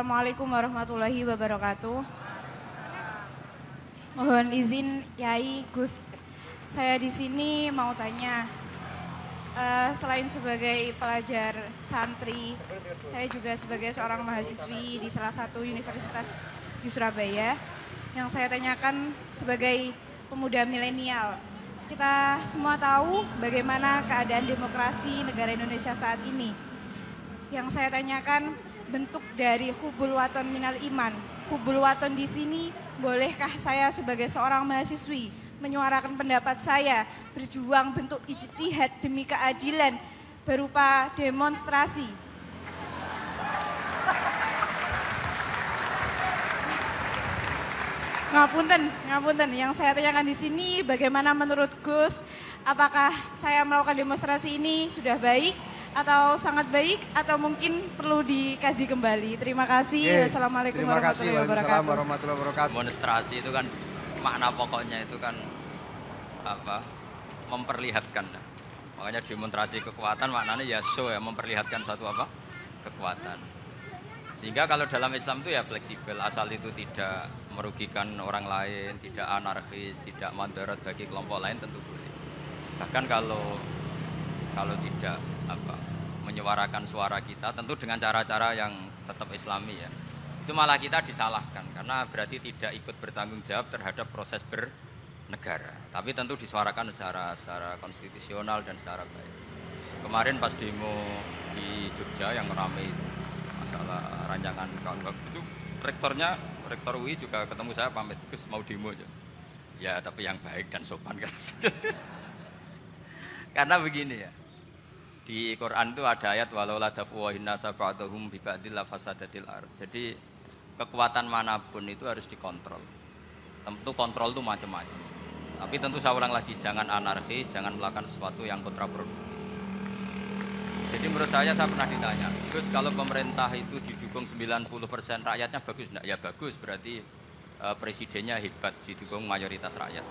Assalamualaikum warahmatullahi wabarakatuh. Mohon izin Yai Gus, saya di sini mau tanya, selain sebagai pelajar santri, saya juga sebagai seorang mahasiswi di salah satu universitas di Surabaya. Yang saya tanyakan sebagai pemuda milenial, kita semua tahu bagaimana keadaan demokrasi negara Indonesia saat ini. Yang saya tanyakan, bentuk dari hubul waton minal iman. Hubul waton di sini, bolehkah saya sebagai seorang mahasiswi menyuarakan pendapat saya, berjuang bentuk ijtihad demi keadilan berupa demonstrasi? Ngapunten. Yang saya tanyakan di sini, bagaimana menurut Gus, apakah saya melakukan demonstrasi ini sudah baik atau sangat baik atau mungkin perlu dikaji kembali? Terima kasih. Wassalamualaikum warahmatullahi wabarakatuh. Demonstrasi itu kan makna pokoknya itu kan apa? Memperlihatkan. Makanya demonstrasi kekuatan maknanya ya show ya, memperlihatkan satu apa? Kekuatan. Sehingga kalau dalam Islam itu ya fleksibel, asal itu tidak merugikan orang lain, tidak anarkis, tidak mandorot bagi kelompok lain tentu boleh. Bahkan kalau tidak menyuarakan suara kita tentu dengan cara-cara yang tetap Islami ya, itu malah kita disalahkan karena berarti tidak ikut bertanggung jawab terhadap proses bernegara. Tapi tentu disuarakan secara konstitusional dan secara baik. Kemarin pas demo di Jogja yang ramai itu masalah rancangan kawan itu, rektor UI juga ketemu saya pamit, Gus mau demo aja. Ya tapi yang baik dan sopan kan. Karena begini ya, di Quran itu ada ayat walau la tafwahin nasa ba'dahum bi ba'dil fasadatil ard. Jadi kekuatan manapun itu harus dikontrol. Tentu kontrol itu macam-macam. Tapi tentu saya ulang lagi, jangan anarkis, jangan melakukan sesuatu yang kontraproduktif. Jadi menurut saya pernah ditanya, Gus kalau pemerintah itu didukung 90% rakyatnya bagus enggak? Ya bagus, berarti presidennya hebat, didukung mayoritas rakyat.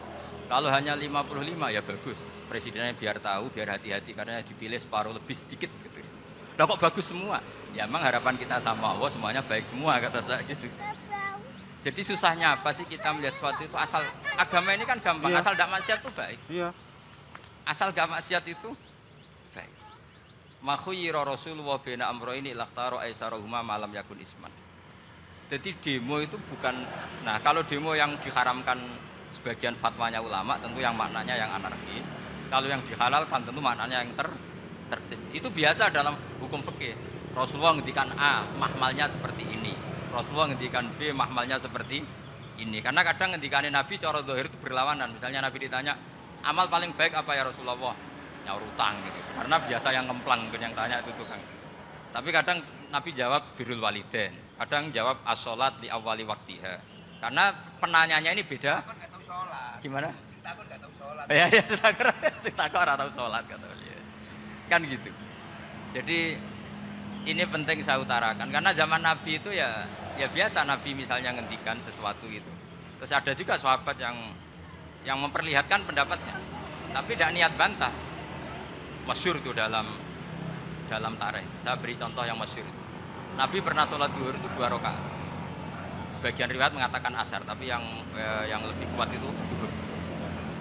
Kalau hanya 55 ya bagus, presidennya biar tahu, biar hati-hati karena dipilih separuh lebih sedikit gitu. Lah kok bagus semua? Ya emang harapan kita sama Allah semuanya baik semua kata saya gitu. Jadi susahnya apa sih kita melihat sesuatu itu, asal agama ini kan gampang, iya. Asal tidak maksiat itu baik. Iya. Asal gak maksiat itu baik. Makhuyira Rasulullah bina amroini lakhtaro aisarohuma malam yakun isman. Jadi demo itu bukan, nah kalau demo yang diharamkan sebagian fatwanya ulama tentu yang maknanya yang anarkis. Kalau yang dihalalkan tentu maknanya yang tertib. Itu biasa dalam hukum fikih. Rasulullah ngendikan A, mahmalnya seperti ini. Rasulullah ngendikan B, mahmalnya seperti ini. Karena kadang ngendikanin Nabi cara zahir itu berlawanan. Misalnya Nabi ditanya, amal paling baik apa ya Rasulullah? Nyaur utang gitu. Karena biasa yang ngemplang yang tanya itu tukang. Tapi kadang Nabi jawab birrul walidain. Kadang jawab as-sholat li awwali waktiha. Karena penanyanya ini beda. Gimana? Takut enggak tahu salat. Ya, takut ora tahu salat kata beliau. Kan gitu. Jadi ini penting saya utarakan karena zaman Nabi itu ya biasa Nabi misalnya ngendikan sesuatu itu. Terus ada juga sahabat yang memperlihatkan pendapatnya. Tapi tidak niat bantah. Masyhur itu dalam tarikh. Saya beri contoh yang masyhur itu. Nabi pernah sholat zuhur itu 2 rakaat. Sebagian riwayat mengatakan asar, tapi yang lebih kuat itu zuhur.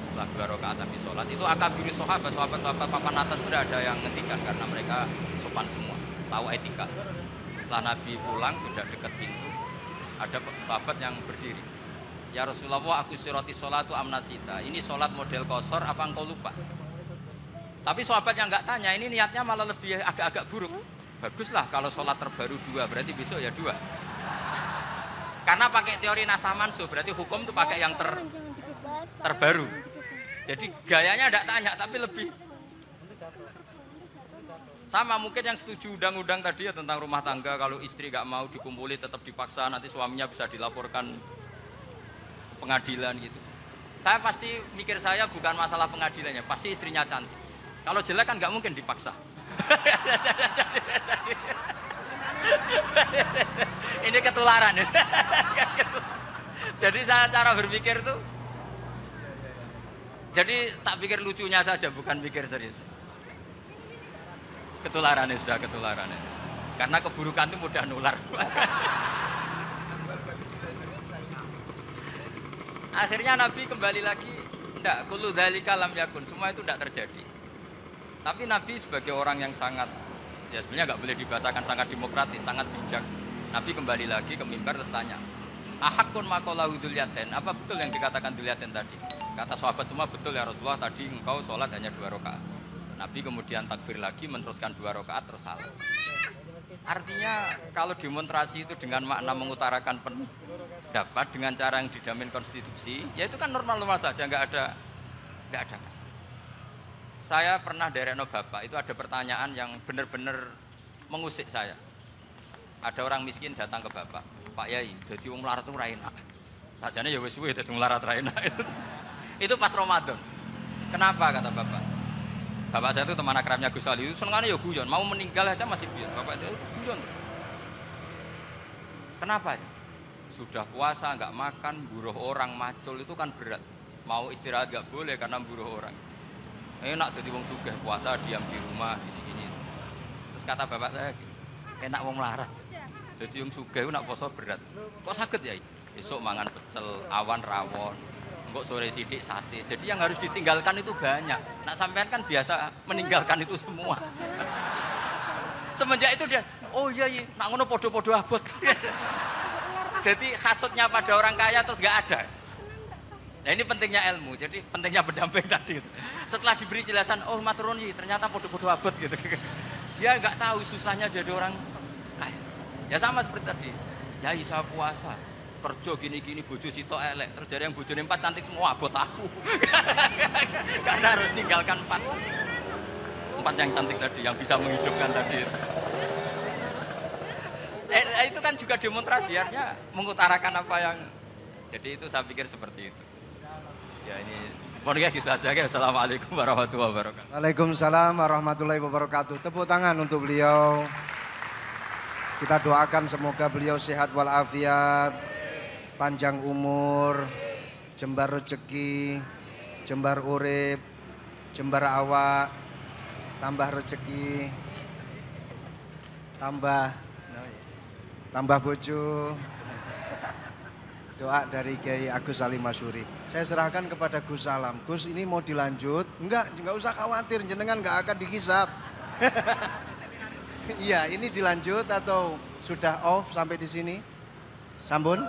Setelah 2 rakaat Nabi sholat, itu akabiri sahabat papan atas itu ada yang ngendikan karena mereka sopan semua, tahu etika. Setelah Nabi pulang sudah dekat pintu, ada sahabat yang berdiri. Ya Rasulullah, aku siroti sholatu amnasita. Ini sholat model kosor, apa engkau lupa? Tapi sahabat yang nggak tanya, ini niatnya malah lebih agak-agak buruk. Baguslah kalau sholat terbaru 2, berarti besok ya 2. Karena pakai teori nasah mansuh, berarti hukum itu pakai yang terbaru. Jadi gayanya tidak tanya, tapi lebih sama mungkin yang setuju undang-undang tadi ya tentang rumah tangga, kalau istri nggak mau dikumpuli tetap dipaksa, nanti suaminya bisa dilaporkan pengadilan gitu. Saya pasti mikir saya bukan masalah pengadilannya, pasti istrinya cantik. Kalau jelek kan nggak mungkin dipaksa. Ini ketularan. Jadi saya cara berpikir tuh, jadi tak pikir lucunya saja, bukan pikir serius. Ketularan sudah ketularan. Karena keburukan itu mudah nular. Akhirnya Nabi kembali lagi, enggak, kullu dzalika lam yakun, semua itu tidak terjadi. Tapi Nabi sebagai orang yang sangat, ya sebenarnya nggak boleh dibahasakan sangat demokratis, sangat bijak. Nabi kembali lagi ke mimbar terus tanya, ahakun makolahu Dzulyaten, apa betul yang dikatakan Dzulyaten tadi? Kata sahabat semua, betul ya Rasulullah, tadi engkau sholat hanya 2 rakaat. Nabi kemudian takbir lagi, meneruskan 2 rakaat terus salam. Artinya kalau demonstrasi itu dengan makna mengutarakan pendapat dengan cara yang dijamin konstitusi, ya itu kan normal-normal saja, nggak ada. Saya pernah derekno bapak, itu ada pertanyaan yang benar-benar mengusik saya. Ada orang miskin datang ke bapak, Pak Yai, jadi wong melarat itu ra enak. Sajane ya wis suwe dadi wong melarat ra enak. Itu pas Ramadan. Kenapa kata bapak? Bapak saya itu teman akrabnya Gus Ali, itu senengannya ya guyon, mau meninggal aja masih biar. Bapak itu guyon. Kenapa ya? Sudah puasa nggak makan, buruh orang macul itu kan berat. Mau istirahat nggak boleh karena buruh orang. Enak jadi wong sugih puasa diam di rumah gini-gini. Terus kata bapak saya, enak wong melarat. Jadi wong sugih nak puasa berat. Kok sakit ya? Esok mangan pecel, awan rawon. Kok sore sidik sate. Jadi yang harus ditinggalkan itu banyak. Nak sampean kan biasa meninggalkan itu semua. Semenjak itu dia, oh iya, nak ngono podo-podo abot. Jadi hasutnya pada orang kaya terus nggak ada. Nah ini pentingnya ilmu. Jadi pentingnya pendamping tadi. Setelah diberi jelasan, oh maturun ternyata podo-podo abot gitu. Dia nggak tahu susahnya jadi orang kaya. Ya sama seperti tadi. Ya saya puasa. Kerja gini-gini bojo sitok elek, terus dari yang bojone 4 cantik semua abot aku. Karena harus tinggalkan 4 yang cantik tadi, yang bisa menghidupkan tadi. Itu kan juga demonstrasi, artinya mengutarakan apa yang. Jadi itu saya pikir seperti itu. Ya ini pokoknya gitu aja ya. Assalamualaikum warahmatullahi wabarakatuh. Waalaikumsalam warahmatullahi wabarakatuh. Tepuk tangan untuk beliau. Kita doakan semoga beliau sehat walafiat, panjang umur, jembar rezeki, jembar urip, jembar awak, tambah rezeki, tambah bojo. Doa dari Kiai Agus Salim Masyuri. Saya serahkan kepada Gus Salam. Gus, ini mau dilanjut? Enggak usah khawatir, jenengan enggak akan dihisap. Iya, ini dilanjut atau sudah off sampai di sini? Sambun?